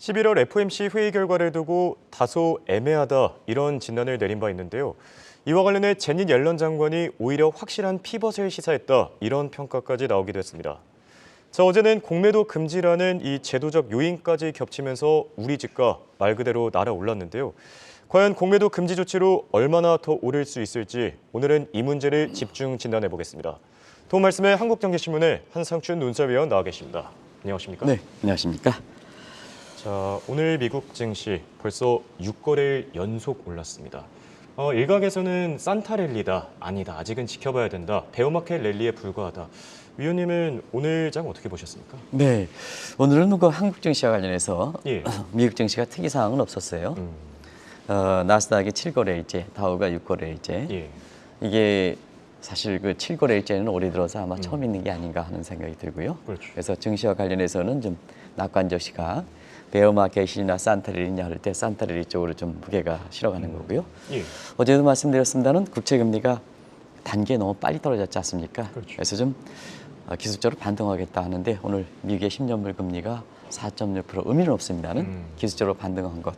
11월 FOMC 회의 결과를 두고 다소 애매하다 이런 진단을 내린 바 있는데요. 이와 관련해 제닛 옐런 장관이 오히려 확실한 피벗을 시사했다 이런 평가까지 나오기도 했습니다. 자, 어제는 공매도 금지라는 이 제도적 요인까지 겹치면서 우리 집가 말 그대로 날아올랐는데요. 과연 공매도 금지 조치로 얼마나 더 오를 수 있을지 오늘은 이 문제를 집중 진단해 보겠습니다. 도움 말씀에 한국경제신문의 한상춘 논설위원 나와 계십니다. 안녕하십니까? 네, 안녕하십니까? 자, 오늘 미국 증시 벌써 6거래일 연속 올랐습니다. 일각에서는 산타 랠리다, 아니다, 아직은 지켜봐야 된다, 베어마켓 랠리에 불과하다. 위원님은 오늘 장 어떻게 보셨습니까? 네, 오늘은 그 한국 증시와 관련해서 예. 미국 증시가 특이사항은 없었어요. 나스닥이 7거래일째, 다우가 6거래일째. 예. 이게 사실 그 7거래일째는 올해 들어서 아마 처음 있는 게 아닌가 하는 생각이 들고요. 그렇죠. 그래서 증시와 관련해서는 좀 낙관적 시각, 베어마켓이나 산타랠리냐 할 때 산타랠리 쪽으로 좀 무게가 실어가는 거고요. 예. 어제도 말씀드렸습니다는 국채금리가 단계 너무 빨리 떨어졌지 않습니까? 그렇죠. 그래서 좀 기술적으로 반등하겠다 하는데 오늘 미국의 10년물 금리가 4.6% 의미는 없습니다는 기술적으로 반등한 것.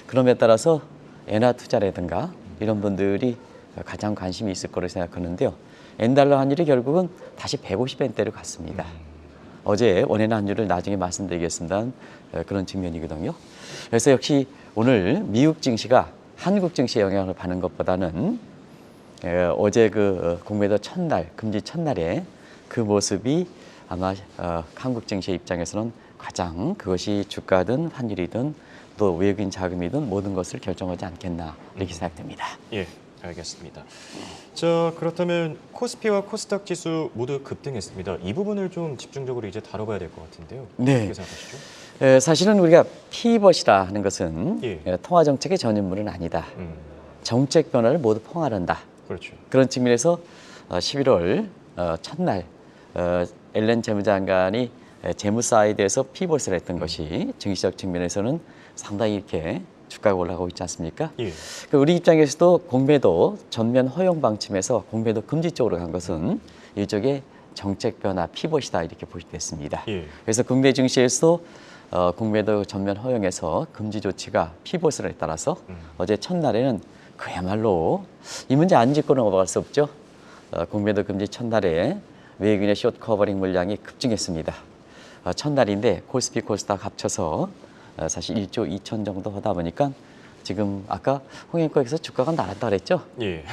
그럼에 따라서 엔화 투자라든가 이런 분들이 가장 관심이 있을 거로 생각하는데요. 엔달러 환율이 결국은 다시 150엔대로 갔습니다. 어제 원화나 환율을 나중에 말씀드리겠습니다. 그런 측면이거든요. 그래서 역시 오늘 미국 증시가 한국 증시에 영향을 받는 것보다는 어제 그 공매도 첫날, 금지 첫날에 그 모습이 아마 한국 증시의 입장에서는 가장 그것이 주가든 환율이든 또 외국인 자금이든 모든 것을 결정하지 않겠나 이렇게 생각됩니다. 예, 알겠습니다. 자, 그렇다면 코스피와 코스닥 지수 모두 급등했습니다. 이 부분을 좀 집중적으로 이제 다뤄봐야 될 것 같은데요. 네. 어떻게 생각하시죠? 사실은 우리가 피벗이라 하는 것은 예. 통화 정책의 전유물은 아니다. 정책 변화를 모두 포괄한다. 그렇죠. 그런 측면에서 11월 첫날 앨런 재무장관이 재무 사이드에서 피벗을 했던 것이 증시적 측면에서는 상당히 이렇게 주가가 올라가고 있지 않습니까? 예. 우리 입장에서도 공매도 전면 허용 방침에서 공매도 금지 쪽으로 간 것은 일종의 정책 변화 피벗이다 이렇게 보시됐습니다. 예. 그래서 국내 증시에서도 공매도 전면 허용에서 금지 조치가 피벗을 따라서 어제 첫날에는 그야말로 이 문제 안 짚고 넘어갈 수 없죠. 공매도 금지 첫날에 외국인의 숏 커버링 물량이 급증했습니다. 첫날인데 코스피 코스닥 합쳐서 사실 1조 2천 정도 하다 보니까 지금 아까 홍익거에서 주가가 날았다 그랬죠? 예.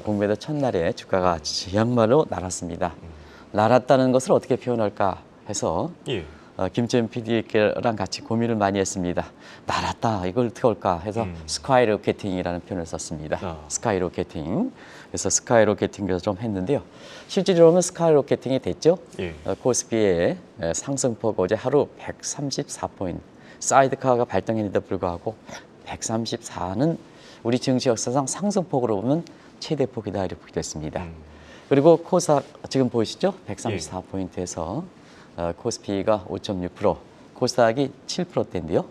공매도 첫날에 주가가 지양말로 날았습니다. 날았다는 것을 어떻게 표현할까 해서 예. 김채연 PD랑 같이 고민을 많이 했습니다. 날았다, 이걸 어떻게 할까 해서 스카이로켓팅이라는 표현을 썼습니다. 스카이로켓팅. 그래서 스카이로켓팅을 좀 했는데요. 실질적으로는 스카이로켓팅이 됐죠. 예. 코스피의 상승폭 어제 하루 134포인트. 사이드카가 발동했는데 불구하고 134는 우리 증시 역사상 상승폭으로 보면 최대 폭이다 이렇게 보게 됐습니다. 그리고 코스닥 지금 보이시죠? 134포인트에서 코스피가 5.6%, 코스닥이 7%대인데요.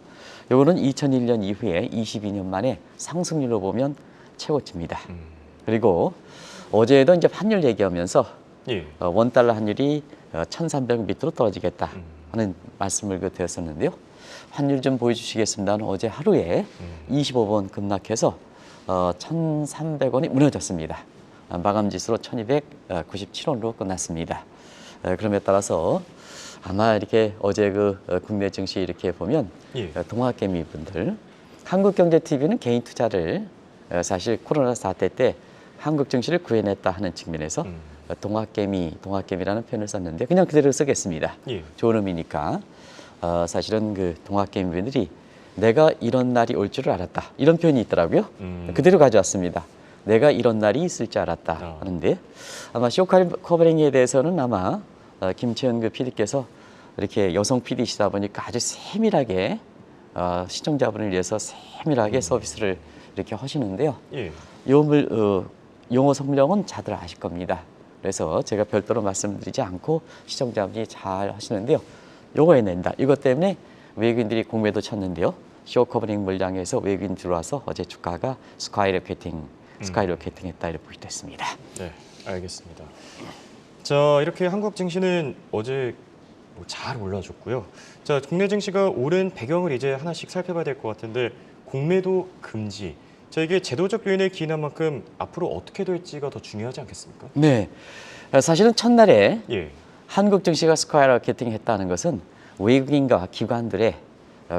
이거는 2001년 이후에 22년 만에 상승률로 보면 최고치입니다. 그리고 어제도 이제 환율 얘기하면서 예. 원달러 환율이 1,300 밑으로 떨어지겠다 하는 말씀을 드렸었는데요. 환율 좀 보여주시겠습니다. 어제 하루에 25번 급락해서 1,300원이 무너졌습니다. 마감 지수로 1,297원으로 끝났습니다. 그럼에 따라서 아마 이렇게 어제 그 국내 증시 이렇게 보면 예. 동학개미 분들, 한국경제TV는 개인 투자를 사실 코로나 사태 때 한국 증시를 구해냈다 하는 측면에서 동학개미라는 표현을 썼는데 그냥 그대로 쓰겠습니다. 예. 좋은 의미니까 사실은 그 동학개미 분들이 내가 이런 날이 올 줄을 알았다 이런 표현이 있더라고요. 그대로 가져왔습니다. 내가 이런 날이 있을 줄 알았다 하는데 아마 쇼커버링에 대해서는 아마 김채연 그 PD께서 이렇게 여성 PD시다 보니까 아주 세밀하게 시청자분을 위해서 세밀하게 서비스를 이렇게 하시는데요. 예. 용어 성명은 다들 아실 겁니다. 그래서 제가 별도로 말씀드리지 않고 시청자분이 잘 하시는데요. 요거 해낸다. 이것 때문에 외국인들이 공매도 쳤는데요. 쇼커버링 물량에서 외국인 들어와서 어제 주가가 스카이로켓팅 했다 이렇게 보게 됐습니다. 네, 알겠습니다. 자, 이렇게 한국 증시는 어제 잘 올라줬고요. 자, 국내 증시가 오른 배경을 이제 하나씩 살펴봐야 될 것 같은데 공매도 금지. 자, 이게 제도적 요인에 기인한 만큼 앞으로 어떻게 될지가 더 중요하지 않겠습니까? 네. 사실은 첫날에 예. 한국 증시가 스카이라켓팅 했다는 것은 외국인과 기관들의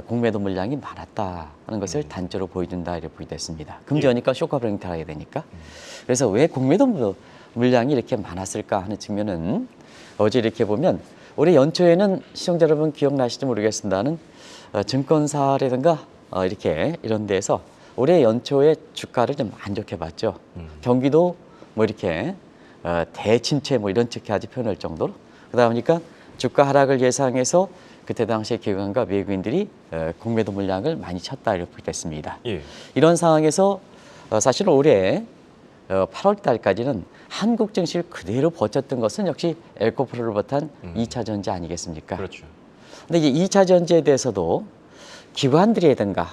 공매도 물량이 많았다는 것을 단적으로 보여준다 이렇게 보여졌습니다. 금지하니까 쇼커브링 타야 되니까. 그래서 왜 공매도 물량이 이렇게 많았을까 하는 측면은 어제 이렇게 보면 올해 연초에는 시청자 여러분 기억나실지 모르겠습니다는 증권사라든가 이렇게 이런 데서 올해 연초에 주가를 좀 안 좋게 봤죠. 경기도 뭐 이렇게 대침체 뭐 이런 측까지 표현할 정도로 그러다 보니까 주가 하락을 예상해서 그때 당시에 기관과 외국인들이 공매도 물량을 많이 쳤다 이렇게 됐습니다. 예. 이런 상황에서 사실 올해 8월 달까지는 한국 증시를 그대로 버텼던 것은 역시 에코프로를 비롯한 2차 전지 아니겠습니까? 그렇죠. 근데 이제 2차 전지에 대해서도 기관들이라든가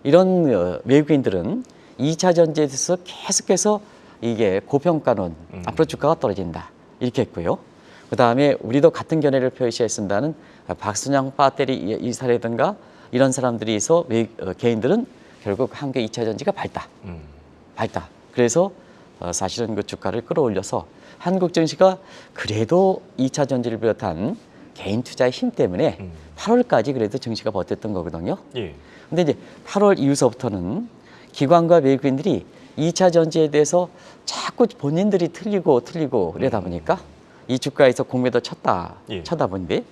이런 외국인들은 2차 전지에 대해서 계속해서 이게 고평가론 앞으로 주가가 떨어진다 이렇게 했고요. 그 다음에 우리도 같은 견해를 표시했습니다는 박순양 배터리 이사라든가 이런 사람들이 있어 개인들은 결국 한국 2차 전지가 밝다. 그래서 사실은 그 주가를 끌어올려서 한국 증시가 그래도 2차 전지를 비롯한 개인 투자의 힘 때문에 8월까지 그래도 증시가 버텼던 거거든요. 예. 근데 이제 8월 이후서부터는 기관과 외국인들이 2차 전지에 대해서 자꾸 본인들이 틀리고 그러다 보니까 이 주가에서 공매도 쳐다 보는데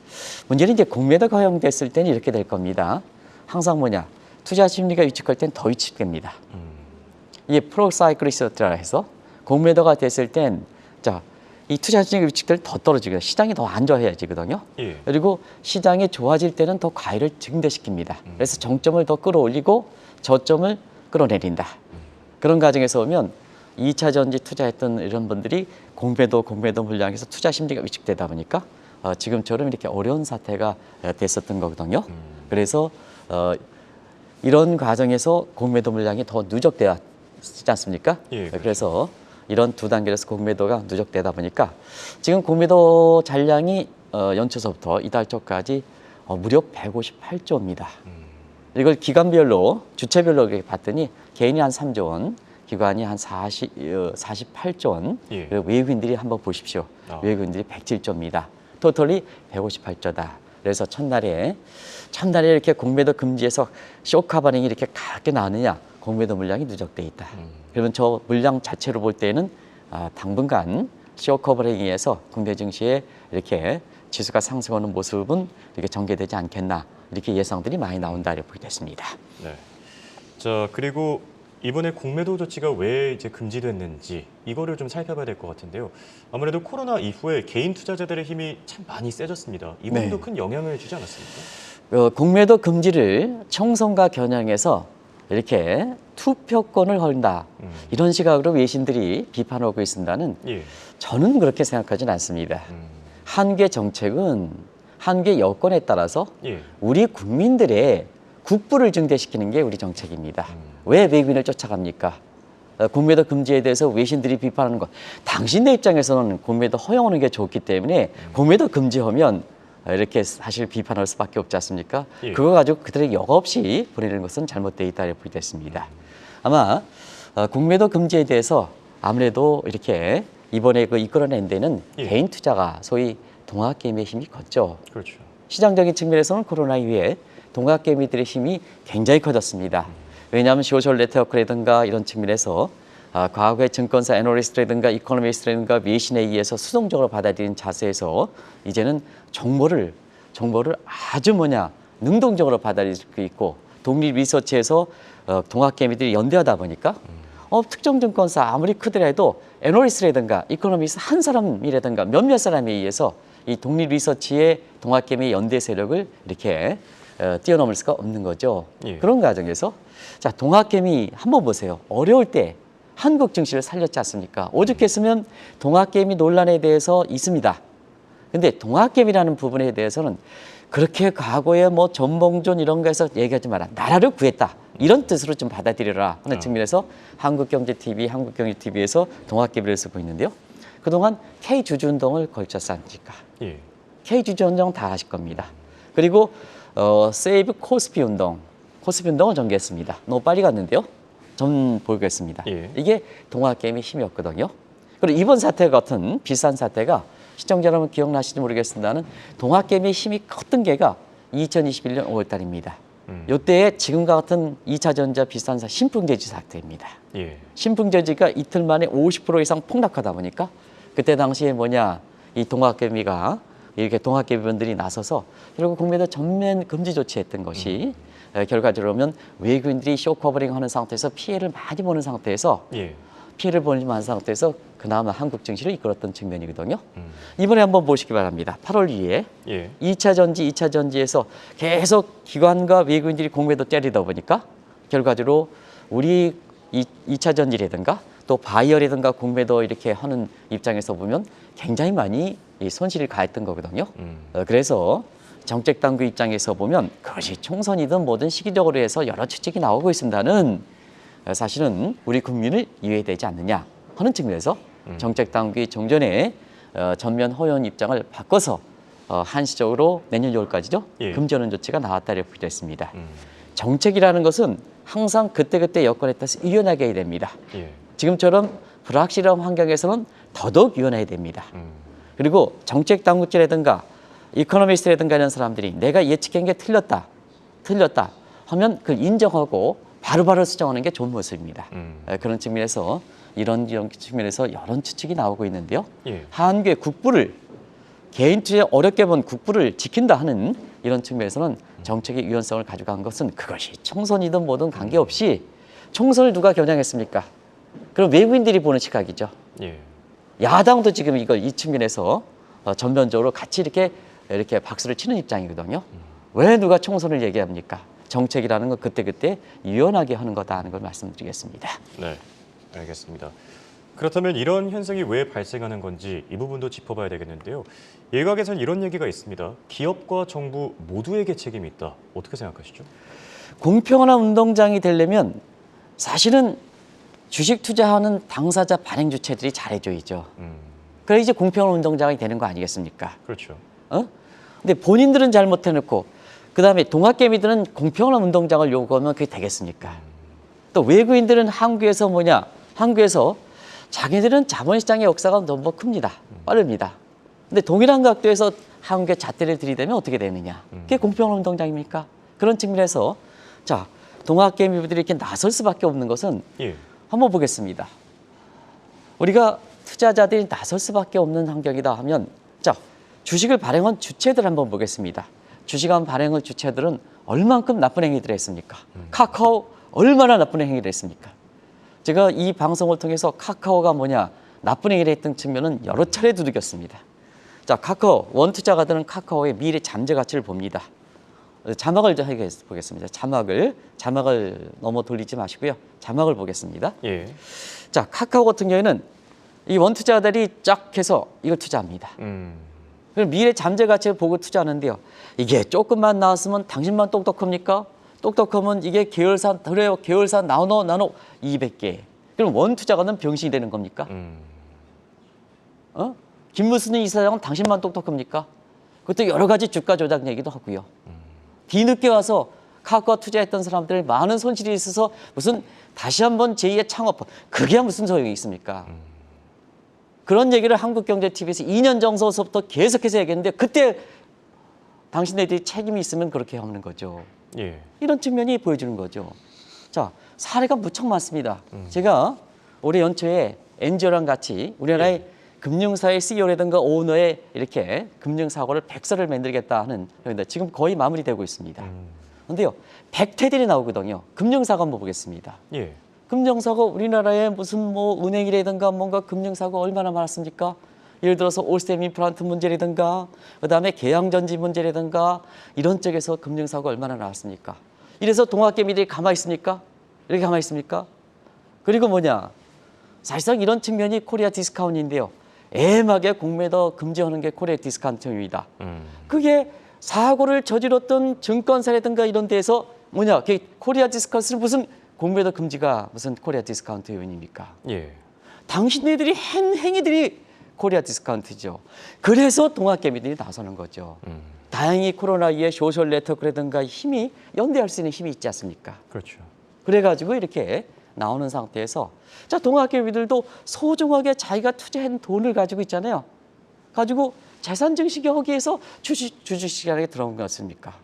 문제는 이제 공매도가 허용됐을 때는 이렇게 될 겁니다. 항상 뭐냐 투자 심리가 위축할 땐 더 위축됩니다. 이게 프로사이클리스트라 해서 공매도가 됐을 땐 이 투자 심리가 위축될 때 더 떨어지거든요. 시장이 더 안 좋아해지거든요. 예. 그리고 시장이 좋아질 때는 더 과열을 증대시킵니다. 그래서 정점을 더 끌어올리고 저점을 끌어내린다. 그런 과정에서 오면 2차 전지 투자했던 이런 분들이 공매도 물량에서 투자 심리가 위축되다 보니까 지금처럼 이렇게 어려운 사태가 됐었던 거거든요. 그래서 이런 과정에서 공매도 물량이 더 누적되었지 않습니까? 예, 그렇죠. 그래서 이런 두 단계에서 공매도가 누적되다 보니까 지금 공매도 잔량이 연초서부터 이달 초까지 무려 158조입니다. 이걸 기관별로 주체별로 이렇게 봤더니 개인이 한 3조 원, 기관이 한 48조 원, 예. 그리고 외국인들이 한번 보십시오. 외국인들이 107조입니다. 토탈이 158조다. 그래서 첫날에 이렇게 공매도 금지에서 쇼카 반응이 이렇게 강하게 나느냐? 공매도 물량이 누적돼 있다. 그러면 저 물량 자체로 볼 때는 당분간 쇼카 반응에 의해서 국내 증시에 이렇게 지수가 상승하는 모습은 이렇게 전개되지 않겠나 이렇게 예상들이 많이 나온다 이렇게 보게 됐습니다. 네. 자, 그리고 이번에 공매도 조치가 왜 이제 금지됐는지 이거를 좀 살펴봐야 될 것 같은데요. 아무래도 코로나 이후에 개인 투자자들의 힘이 참 많이 세졌습니다. 이 부분도 네. 큰 영향을 주지 않았습니까? 공매도 금지를 총선과 겨냥해서 이렇게 투표권을 헐다 이런 시각으로 외신들이 비판하고 있습니다는 예. 저는 그렇게 생각하지는 않습니다. 한국의 정책은 한국의 여건에 따라서 예. 우리 국민들의 국부를 증대시키는 게 우리 정책입니다. 왜 외국인을 쫓아갑니까? 공매도 금지에 대해서 외신들이 비판하는 것. 당신네 입장에서는 공매도 허용하는 게 좋기 때문에 공매도 금지하면 이렇게 사실 비판할 수밖에 없지 않습니까? 예. 그거 가지고 그들에게 여과 없이 보내는 것은 잘못되어 있다 이렇게 보겠습니다. 아마 공매도 금지에 대해서 아무래도 이렇게 이번에 그 이끌어낸 데는 예. 개인 투자가 소위 동학개미의 힘이 컸죠. 그렇죠. 시장적인 측면에서는 코로나 이후에 동학개미들의 힘이 굉장히 커졌습니다. 왜냐하면 소셜 네트워크라든가 이런 측면에서 과거의 증권사 애널리스트라든가 이코노미스트라든가 외신에 의해서 수동적으로 받아들인 자세에서 이제는 정보를 아주 능동적으로 받아들일 수 있고 독립 리서치에서 동학개미들이 연대하다 보니까 특정 증권사 아무리 크더라도 애널리스트라든가 이코노미스트 한 사람이라든가 몇몇 사람에 의해서 이 독립 리서치의 동학개미 연대 세력을 이렇게 뛰어넘을 수가 없는 거죠. 예. 그런 과정에서 자 동학개미 한번 보세요. 어려울 때 한국 증시를 살렸지 않습니까? 오죽했으면 동학개미 논란에 대해서 있습니다. 근데 동학개미라는 부분에 대해서는 그렇게 과거에 뭐 전봉존 이런 거에서 얘기하지 마라. 나라를 구했다. 이런 뜻으로 좀 받아들여라 하는 측면에서 한국경제TV, 한국경제TV에서 동학개미를 쓰고 있는데요. 그동안 K주주운동을 걸쳤지 않습니까? 예. K주주운동 다 하실 겁니다. 그리고 세이브 코스피 운동, 코스피 운동을 전개했습니다. 너무 빨리 갔는데요. 전 보겠습니다. 예. 이게 동학개미 힘이었거든요. 그리고 이번 사태 같은 비슷한 사태가 시청자 여러분 기억나실지 모르겠습니다는 동학개미의 힘이 컸던 게가 2021년 5월 달입니다. 이때에 지금과 같은 2차 전지와 비슷한 신풍제지 사태입니다. 예. 신풍제지가 이틀 만에 50% 이상 폭락하다 보니까 그때 당시에 뭐냐 이 동학개미가 이렇게 동학개미분들이 나서서 결국 국내에서 전면 금지 조치했던 것이 결과적으로 보면 외국인들이 쇼커버링하는 상태에서 피해를 많이 보는 상태에서 예. 피해를 보는 상태에서 그나마 한국 증시를 이끌었던 측면이거든요. 이번에 한번 보시기 바랍니다. 8월 2일 예. 2차 전지에서 계속 기관과 외국인들이 공매도 때리다 보니까 결과적으로 우리 2차 전지라든가 또 바이어라든가 공매도 이렇게 하는 입장에서 보면 굉장히 많이 이 손실을 가했던 거거든요. 그래서 정책 당국 입장에서 보면 그것이 총선이든 뭐든 시기적으로 해서 여러 추측이 나오고 있습니다는 사실은 우리 국민을 이해되지 않느냐 하는 측면에서 정책 당국이 종전에 전면 허용 입장을 바꿔서 한시적으로 내년 6월까지죠. 예. 금지하는 조치가 나왔다고 보겠습니다. 정책이라는 것은 항상 그때그때 여건에 따라서 유연하게 해야 됩니다. 예. 지금처럼 불확실한 환경에서는 더더욱 유연해야 됩니다. 그리고 정책 당국자라든가 이코노미스트라든가 이런 사람들이 내가 예측한 게 틀렸다 하면 그걸 인정하고 바로바로 수정하는 게 좋은 모습입니다. 그런 측면에서 이런 측면에서 여러 추측이 나오고 있는데요. 예. 한국의 국부를 개인 투자 어렵게 본 국부를 지킨다 하는 이런 측면에서는 정책의 유연성을 가져간 것은 그것이 총선이든 뭐든 관계없이 총선을 누가 겨냥했습니까? 그럼 외국인들이 보는 시각이죠. 예. 야당도 지금 이 측면에서 전면적으로 같이 이렇게 박수를 치는 입장이거든요. 왜 누가 총선을 얘기합니까? 정책이라는 건 그때그때 유연하게 하는 거다 하는 걸 말씀드리겠습니다. 네, 알겠습니다. 그렇다면 이런 현상이 왜 발생하는 건지 이 부분도 짚어봐야 되겠는데요. 일각에서는 이런 얘기가 있습니다. 기업과 정부 모두에게 책임이 있다. 어떻게 생각하시죠? 공평한 운동장이 되려면 사실은 주식 투자하는 당사자 발행 주체들이 잘해줘야죠. 그래 이제 공평한 운동장이 되는 거 아니겠습니까? 그렇죠. 근데 본인들은 잘못해놓고 그다음에 동학개미들은 공평한 운동장을 요구하면 그게 되겠습니까? 또 외국인들은 한국에서 자기들은 자본시장의 역사가 너무 큽니다. 빠릅니다. 근데 동일한 각도에서 한국의 잣대를 들이대면 어떻게 되느냐? 그게 공평한 운동장입니까? 그런 측면에서 자 동학개미들이 이렇게 나설 수밖에 없는 것은 예. 한번 보겠습니다. 우리가 투자자들이 나설 수밖에 없는 환경이다 하면 자 주식을 발행한 주체들 한번 보겠습니다. 주식한 발행한 주체들은 얼만큼 나쁜 행위들을 했습니까? 카카오 얼마나 나쁜 행위를 했습니까? 제가 이 방송을 통해서 카카오가 나쁜 행위를 했던 측면은 여러 차례 두들겼습니다. 자 카카오 원투자가들은 카카오의 미래 잠재 가치를 봅니다. 자막을 보겠습니다. 자막을 너무 돌리지 마시고요. 자막을 보겠습니다. 예. 자 카카오 같은 경우에는 이 원투자자들이 쫙 해서 이걸 투자합니다. 그럼 미래 잠재 가치를 보고 투자하는데요. 이게 조금만 나왔으면 당신만 똑똑합니까? 똑똑하면 이게 계열사 나눠 200개. 그럼 원투자가는 병신이 되는 겁니까? 김무순 이사장은 당신만 똑똑합니까? 그것도 여러 가지 주가 조작 얘기도 하고요. 뒤늦게 와서 카카오 투자했던 사람들 많은 손실이 있어서 무슨 다시 한번 제2의 창업 그게 무슨 소용이 있습니까? 그런 얘기를 한국경제TV에서 2년 전서부터 계속해서 얘기했는데 그때 당신네들이 책임이 있으면 그렇게 하는 거죠. 예. 이런 측면이 보여주는 거죠. 자, 사례가 무척 많습니다. 제가 올해 연초에 NGO랑 같이 우리나라의 금융사의 CEO라든가 오너의 이렇게 금융사고를 100사를 만들겠다 하는 그런데 지금 거의 마무리되고 있습니다. 그런데요, 100태들이 나오거든요. 금융사고 한번 보겠습니다. 예. 금융사고 우리나라에 무슨 은행이라든가 뭔가 금융사고 얼마나 많았습니까? 예를 들어서 올스템 임플란트 문제라든가 그다음에 계양전지 문제라든가 이런 쪽에서 금융사고 얼마나 나왔습니까? 이래서 동학개미들이 가만히 있습니까? 이렇게 가만히 있습니까? 그리고 사실상 이런 측면이 코리아 디스카운트인데요. 애매하게 공매도 금지하는 게 코리아 디스카운트입니다. 그게 사고를 저질렀던 증권사라든가 이런 데에서 코리아 디스카운트는 무슨 공매도 금지가 무슨 코리아 디스카운트 요인입니까? 예. 당신네들이 한 행위들이 코리아 디스카운트죠. 그래서 동학개미들이 나서는 거죠. 다행히 코로나 이후에 소셜 네트워크라든가 힘이 연대할 수 있는 힘이 있지 않습니까? 그렇죠. 그래가지고 이렇게 나오는 상태에서 자 동학개미들도 소중하게 자기가 투자한 돈을 가지고 있잖아요. 가지고 재산 증식이 하기 위해서 주식시장에 들어온 거 같습니까?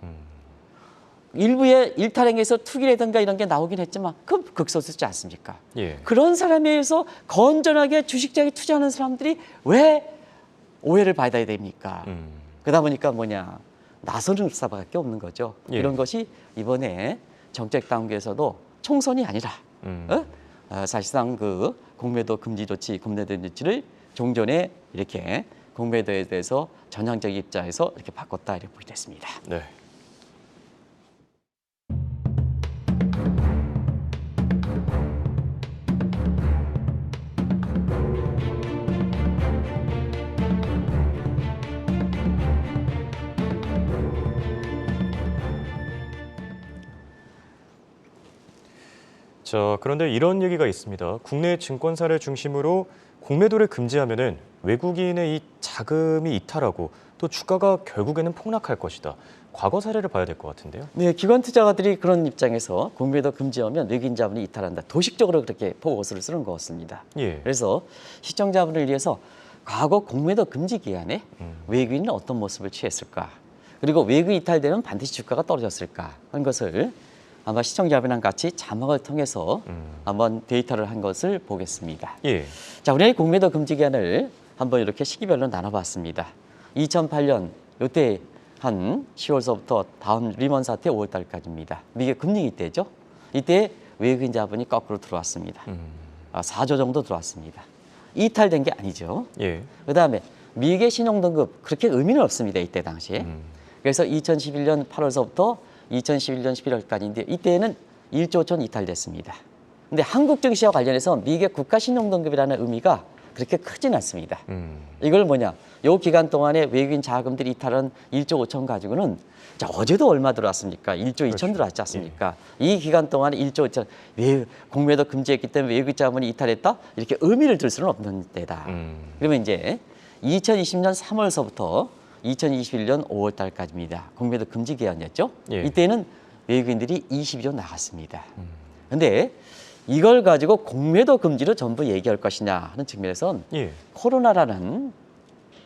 일부의 일탈행에서 투기라든가 이런 게 나오긴 했지만 그 극소수지 않습니까? 예. 그런 사람에 의해서 건전하게 주식장에 투자하는 사람들이 왜 오해를 받아야 됩니까? 그러다 보니까 뭐냐 나서는 수밖에 없는 거죠. 예. 이런 것이 이번에 정책 단계에서도 총선이 아니라 사실상 그 공매도 금지 조치, 공매도 조치를 종전에 이렇게 공매도에 대해서 전향적 입장에서 이렇게 바꿨다 이렇게 보게 됐습니다. 네. 자, 그런데 이런 얘기가 있습니다. 국내 증권사를 중심으로 공매도를 금지하면은 외국인의 이 자금이 이탈하고 또 주가가 결국에는 폭락할 것이다. 과거 사례를 봐야 될 것 같은데요. 네, 기관 투자가들이 그런 입장에서 공매도 금지하면 외국인 자본이 이탈한다. 도식적으로 그렇게 보고서를 쓰는 것 같습니다. 예. 그래서 시청 자본을 위해서 과거 공매도 금지 기간에 외국인은 어떤 모습을 취했을까? 그리고 외국인 이탈되면 반드시 주가가 떨어졌을까? 하는 것을 아마 시청자분랑 같이 자막을 통해서 한번 데이터를 한 것을 보겠습니다. 예. 자, 우리의 공매도 금지 기간을 한번 이렇게 시기별로 나눠봤습니다. 2008년 이때 한 10월서부터 다음 리먼 사태 5월 달까지입니다. 미국 금융위 때죠. 이때 외국인 자본이 거꾸로 들어왔습니다. 4조 정도 들어왔습니다. 이탈된 게 아니죠. 예. 그다음에 미국의 신용등급 그렇게 의미는 없습니다. 이때 당시에. 그래서 2011년 8월서부터 2011년 11월까지인데 이때는 1조 원 이탈됐습니다. 근데 한국 증시와 관련해서 미국의 국가 신용등급이라는 의미가 그렇게 크진 않습니다. 이걸 뭐냐? 요 기간 동안에 외국인 자금들이 이탈한 1조 5천 가지고는 자, 어제도 얼마 들어왔습니까? 1조 2천 그렇죠. 들어왔지 않습니까? 이 기간 동안에 1조 5천 공매도 금지했기 때문에 외국인 자금이 이탈했다? 이렇게 의미를 둘 수는 없는 때다. 그러면 이제 2020년 3월서부터 2021년 5월 달까지입니다. 공매도 금지 기간이었죠. 예. 이때는 외국인들이 22조 나갔습니다. 그런데 이걸 가지고 공매도 금지로 전부 얘기할 것이냐 하는 측면에선 예. 코로나라는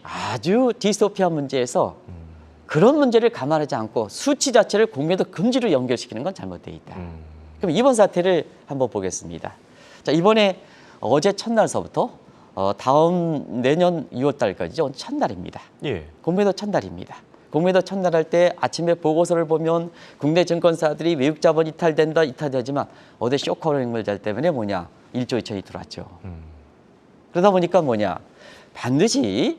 아주 디스토피아 문제에서 그런 문제를 감안하지 않고 수치 자체를 공매도 금지로 연결시키는 건 잘못되어 있다. 그럼 이번 사태를 한번 보겠습니다. 자, 이번에 어제 첫날서부터 다음 내년 6월 달까지죠. 오늘 첫날입니다. 예. 공매도 첫날입니다. 공매도 첫날 할 때 아침에 보고서를 보면 국내 증권사들이 외국 자본 이탈되지만 어제 쇼커 행물자 때문에 뭐냐 1조 2천이 들어왔죠. 그러다 보니까 뭐냐 반드시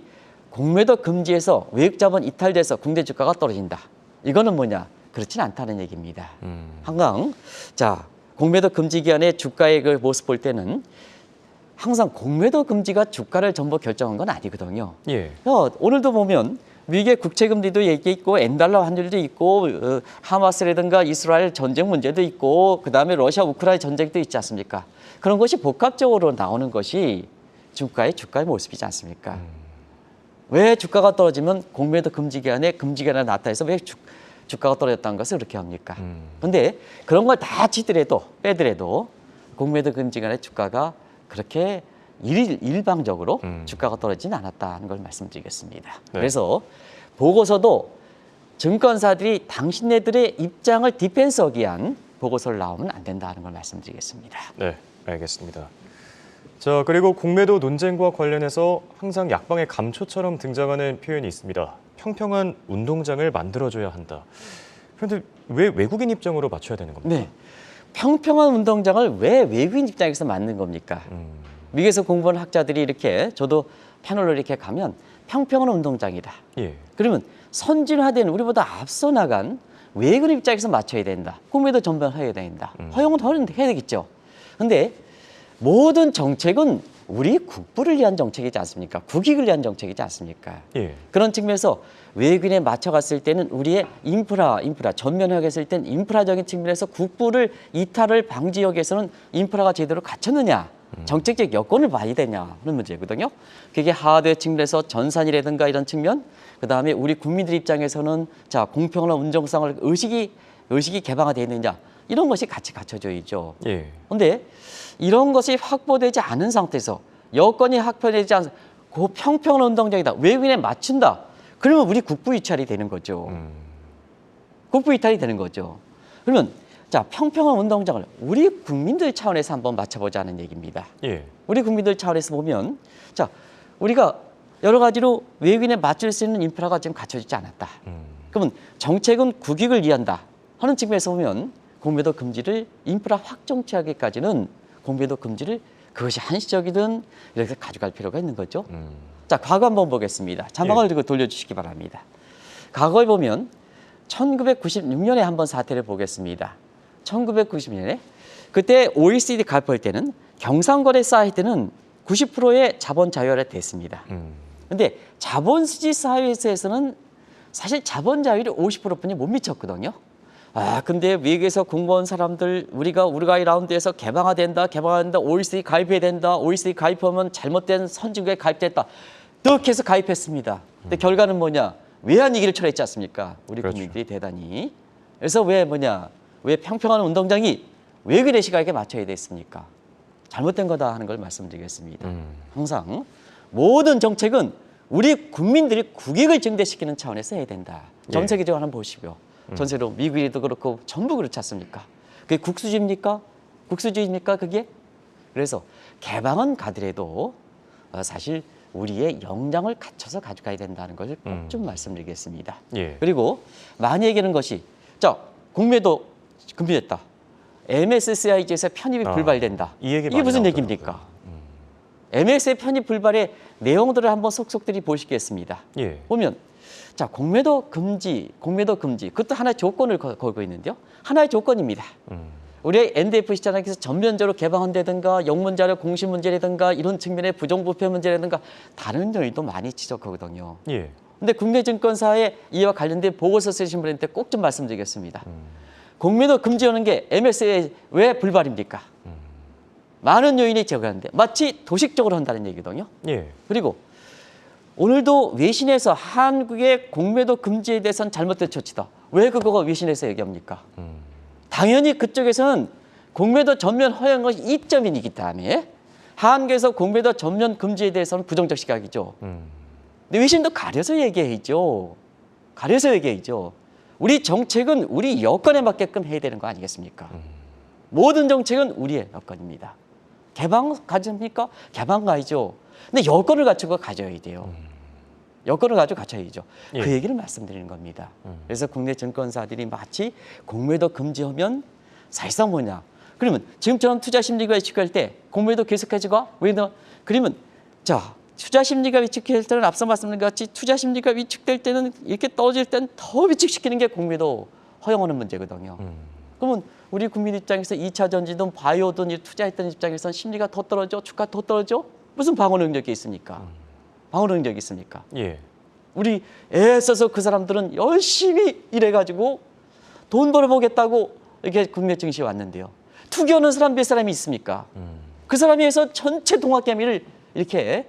공매도 금지해서 외국 자본 이탈돼서 국내 주가가 떨어진다. 이거는 뭐냐 그렇진 않다는 얘기입니다. 항상 자 공매도 금지 기간에 주가의 그 모습 볼 때는 항상 공매도 금지가 주가를 전부 결정한 건 아니거든요. 예. 오늘도 보면 미국의 국채금리도 얘기 있고 엔달러 환율도 있고 하마스라든가 이스라엘 전쟁 문제도 있고 그다음에 러시아 우크라이나 전쟁도 있지 않습니까? 그런 것이 복합적으로 나오는 것이 주가의 모습이지 않습니까? 왜 주가가 떨어지면 공매도 금지 기간에 나타나서 왜 주가가 떨어졌다는 것을 그렇게 합니까? 그런데 그런 걸 다 빼더라도 공매도 금지 기간에 주가가 그렇게 일방적으로 주가가 떨어지진 않았다는 걸 말씀드리겠습니다. 네. 그래서 보고서도 증권사들이 당신네들의 입장을 디펜스하기 위한 보고서를 나오면 안 된다는 걸 말씀드리겠습니다. 네, 알겠습니다. 자, 그리고 공매도 논쟁과 관련해서 항상 약방의 감초처럼 등장하는 표현이 있습니다. 평평한 운동장을 만들어줘야 한다. 그런데 왜 외국인 입장으로 맞춰야 되는 겁니까? 네, 평평한 운동장을 왜 외국인 입장에서 만든 겁니까? 미국에서 공부한 학자들이 이렇게 저도 패널로 이렇게 가면 평평한 운동장이다. 예. 그러면 선진화된 우리보다 앞서 나간 외국인 입장에서 맞춰야 된다. 공매도 전반해야 된다. 허용은 해야 되겠죠. 그런데 모든 정책은 우리 국부를 위한 정책이지 않습니까? 국익을 위한 정책이지 않습니까? 예. 그런 측면에서 외국인에 맞춰갔을 때는 우리의 인프라 전면화하게 했을 땐 인프라적인 측면에서 국부를 이탈을 방지하기 위해서는 인프라가 제대로 갖췄느냐 정책적 여건을 봐야 되냐 하는 문제거든요. 그게 하드웨어 측면에서 전산이라든가 이런 측면, 그다음에 우리 국민들 입장에서는 자 공평한 운정성을 의식이 개방화되어 있느냐 이런 것이 같이 갖춰져야죠. 예. 그런데 이런 것이 확보되지 않은 상태에서 여건이 확보되지 않은 그 평평한 운동장이다. 외국인에 맞춘다. 그러면 우리 국부 이탈이 되는 거죠. 국부 이탈이 되는 거죠. 그러면 자 평평한 운동장을 우리 국민들 차원에서 한번 맞춰보자는 얘기입니다. 예. 우리 국민들 차원에서 보면 자 우리가 여러 가지로 외국인에 맞출 수 있는 인프라가 지금 갖춰지지 않았다. 그러면 정책은 국익을 위한다 하는 측면에서 보면 공매도 금지를 인프라 확정체하기까지는 공매도 금지를 그것이 한시적이든 이렇게 가져갈 필요가 있는 거죠. 자 과거 한번 보겠습니다. 자막을 들고 돌려주시기 바랍니다. 과거에 보면 1996년에 한번 사태를 보겠습니다. 1990년에 그때 OECD 가입할 때는 경상거래 사이트는 90%의 자본 자유화가 됐습니다. 그런데 자본 수지 사회에서는 사실 자본 자율이 50%뿐이 못 미쳤거든요. 근데 외국에서 공무원 사람들 우리가 우루과이 라운드에서 개방화된다, OECD 가입해야 된다, OECD 가입하면 잘못된 선진국에 가입됐다. 이렇게 해서 가입했습니다. 근데 결과는 뭐냐? 외환위기를 초래했지 않습니까? 우리 그렇죠. 국민들이 대단히. 그래서 왜 평평한 운동장이 외국인의 시각에 맞춰야 됐습니까? 잘못된 거다 하는 걸 말씀드리겠습니다. 항상 모든 정책은 우리 국민들이 국익을 증대시키는 차원에서 해야 된다. 전 세계적으로 한번 보시고요. 전세로 미국에도 그렇고 전부 그렇지 않습니까? 그게 국수주의입니까? 국수주의입니까? 그게? 그래서 개방은 가더라도 사실 우리의 역량을 갖춰서 가져가야 된다는 것을 꼭 좀 말씀드리겠습니다. 예. 그리고 많이 얘기하는 것이 자 공매도 금지됐다. MSCI에서 편입이 불발된다. 이 얘기 이게 많이 무슨 나오더라고요. 얘기입니까? MSCI 편입 불발의 내용들을 한번 속속들이 보시겠습니다. 예. 보면 자 공매도 금지 그것도 하나의 조건을 걸고 있는데요. 하나의 조건입니다. 우리 NDF 시장에서 전면적으로 개방한다든가 영문자료 공시 문제라든가 이런 측면의 부정부패 문제라든가 다른 요인도 많이 지적하거든요. 예. 근데 국내증권사에 이와 관련된 보고서 쓰신 분한테 꼭 좀 말씀드리겠습니다. 공매도 금지하는 게 MSCI 왜 불발입니까? 많은 요인이 제거하는데 마치 도식적으로 한다는 얘기거든요. 예. 그리고 오늘도 외신에서 한국의 공매도 금지에 대해서는 잘못된 조치다. 왜 그거가 외신에서 얘기합니까? 당연히 그쪽에서는 공매도 전면 허용한 것이 이점이기 때문에 한국에서 공매도 전면 금지에 대해서는 부정적 시각이죠. 근데 외신도 가려서 얘기해야죠. 가려서 얘기해야죠. 우리 정책은 우리 여건에 맞게끔 해야 되는 거 아니겠습니까? 모든 정책은 우리의 여건입니다. 개방 가집니까? 개방 가야죠. 근데 여건을 갖추고 가져야 돼요. 여건을 가지고 갖춰야죠. 예. 그 얘기를 말씀드리는 겁니다. 그래서 국내 증권사들이 마치 공매도 금지하면 사실상 뭐냐? 그러면 지금처럼 투자 심리가 위축할 때 공매도 계속해지고 그러면 자 투자 심리가 위축될 때는 앞서 말씀드린 것 같이 투자 심리가 위축될 때는 이렇게 떨어질 때는 더 위축시키는 게 공매도 허용하는 문제거든요. 그러면 우리 국민 입장에서 2차 전지든 바이오든 투자했던 입장에서는 심리가 더 떨어져, 주가 더 떨어져? 무슨 방어 능력이 있습니까? 방어 능력이 있습니까? 예. 우리 애써서 그 사람들은 열심히 일해가지고 돈 벌어보겠다고 이렇게 국내 증시에 왔는데요. 투기하는 사람 몇 사람이 있습니까? 그 사람이 해서 전체 동학개미를 이렇게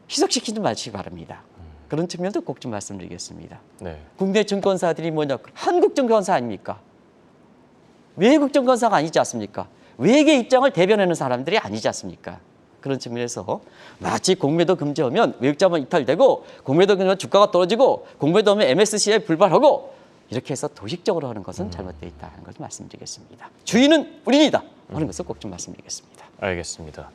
희석시키지 마시기 바랍니다. 그런 측면도 꼭 좀 말씀드리겠습니다. 네. 국내 증권사들이 뭐냐? 한국 증권사 아닙니까? 외국 증권사가 아니지 않습니까? 외계 입장을 대변하는 사람들이 아니지 않습니까? 그런 측면에서 마치 공매도 금지하면 외국 자본 이탈되고 공매도 금지하면 주가가 떨어지고 공매도하면 MSCI 불발하고 이렇게 해서 도식적으로 하는 것은 잘못되어 있다는 것을 말씀드리겠습니다. 주인은 우리입니다. 하는 것을 꼭 좀 말씀드리겠습니다. 알겠습니다.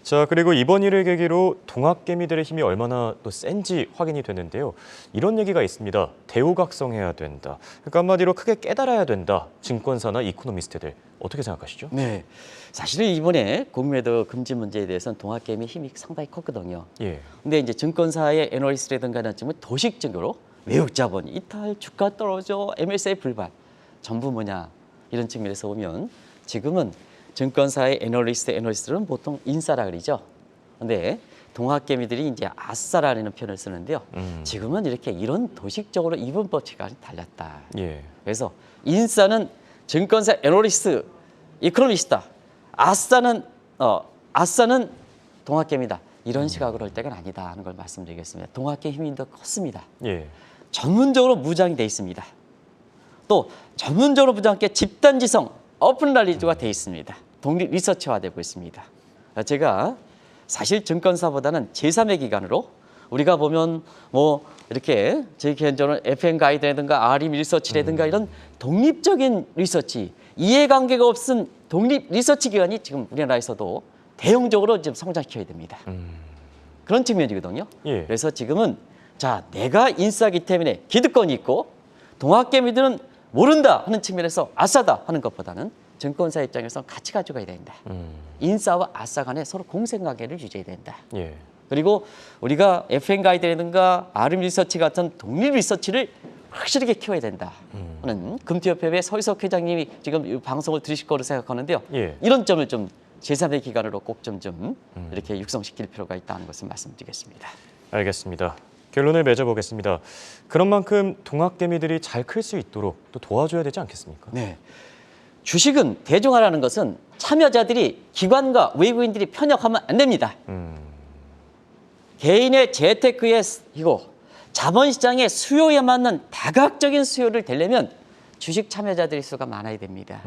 자, 그리고 이번 일을 계기로 동학개미들의 힘이 얼마나 또 센지 확인이 됐는데요. 이런 얘기가 있습니다. 대우각성해야 된다. 그러니까 한마디로 크게 깨달아야 된다. 증권사나 이코노미스트들. 어떻게 생각하시죠? 네, 사실은 이번에 공매도 금지 문제에 대해서는 동학개미의 힘이 상당히 컸거든요. 예. 근데 이제 증권사의 애널리스트라든가 이런 쪽은 도식적으로 외국 자본 이탈, 주가 떨어져, MSCI 불발 전부 뭐냐 이런 측면에서 보면 지금은 증권사의 애널리스트는 보통 인싸라 그러죠. 근데 동학개미들이 이제 아싸라는 표현을 쓰는데요. 지금은 이렇게 이런 도식적으로 이분법칙이 달랐다. 예. 그래서 인싸는 증권사 애널리스트, 이코노미스트다. 아싸는 아싸는 동학개미다. 이런 시각으로 할 때가 아니다 하는 걸 말씀드리겠습니다. 동학개 힘이 더 컸습니다. 예. 전문적으로 무장이 돼 있습니다. 또 전문적으로 무장께 집단지성 오픈날리지가 돼 있습니다. 독립 리서치화되고 있습니다. 제가 사실 증권사보다는 제3의 기관으로 우리가 보면 뭐 이렇게 제 개인적으로 FM 가이드라든가 RM 리서치라든가 이런 독립적인 리서치, 이해관계가 없은 독립 리서치 기관이 지금 우리나라에서도 대형적으로 지금 성장시켜야 됩니다. 그런 측면이거든요. 예. 그래서 지금은 자, 내가 인싸기 때문에 기득권이 있고 동학개미들은 모른다 하는 측면에서 아싸다 하는 것보다는 증권사 입장에서 같이 가져가야 된다. 인싸와 아싸 간에 서로 공생관계를 유지해야 된다. 예. 그리고 우리가 FM 가이드라든가 RM 리서치 같은 독립 리서치를 확실하게 키워야 된다 하는 금투협회의 서희석 회장님이 지금 이 방송을 들으실 거로 생각하는데요. 예. 이런 점을 좀 제3의 기관으로 꼭 좀 이렇게 육성시킬 필요가 있다는 것을 말씀드리겠습니다. 알겠습니다. 결론을 맺어보겠습니다. 그런 만큼 동학개미들이 잘 클 수 있도록 또 도와줘야 되지 않겠습니까? 네. 주식은 대중화라는 것은 참여자들이 기관과 외국인들이 편협하면 안 됩니다. 개인의 재테크의 이고 자본시장의 수요에 맞는 다각적인 수요를 되려면 주식 참여자들의 수가 많아야 됩니다.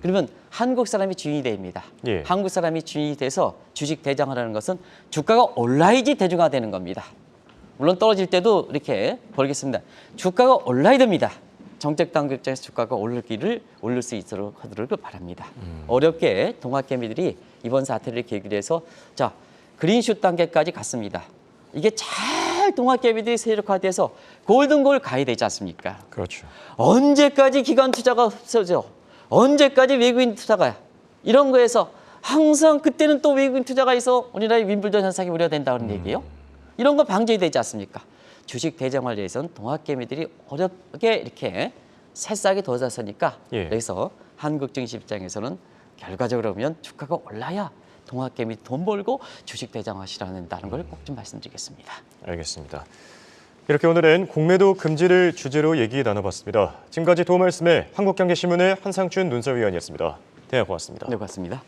그러면 한국 사람이 주인이 됩니다. 예. 한국 사람이 주인이 돼서 주식 대장화라는 것은 주가가 올라야지 대중화되는 겁니다. 물론 떨어질 때도 이렇게 벌겠습니다. 주가가 올라야 됩니다. 정책 당국 입장에서 주가가 오를 수 있도록 하도록 바랍니다. 어렵게 동학개미들이 이번 사태를 계기로 해서 자 그린슛 단계까지 갔습니다. 이게 잘 동학개미들이 세력화돼서 골든골 가야 되지 않습니까? 그렇죠. 언제까지 기관 투자가 없어져? 언제까지 외국인 투자가? 이런 거에서 항상 그때는 또 외국인 투자가 있어 우리나라의 윈블던 현상이 우려된다는 얘기예요. 이런 거 방지해야 되지 않습니까? 주식 대장화를 위해서는 동학개미들이 어렵게 이렇게 새싹이 더 잤으니까 예. 그래서 한국 증시 입장에서는 결과적으로 보면 주가가 올라야 동학개미 돈 벌고 주식 대장화 실현한다는 걸 꼭 좀 말씀드리겠습니다. 알겠습니다. 이렇게 오늘은 공매도 금지를 주제로 얘기 나눠봤습니다. 지금까지 도움 말씀에 한국경제신문의 한상춘 논설위원이었습니다. 대화 고맙습니다. 네, 고맙습니다.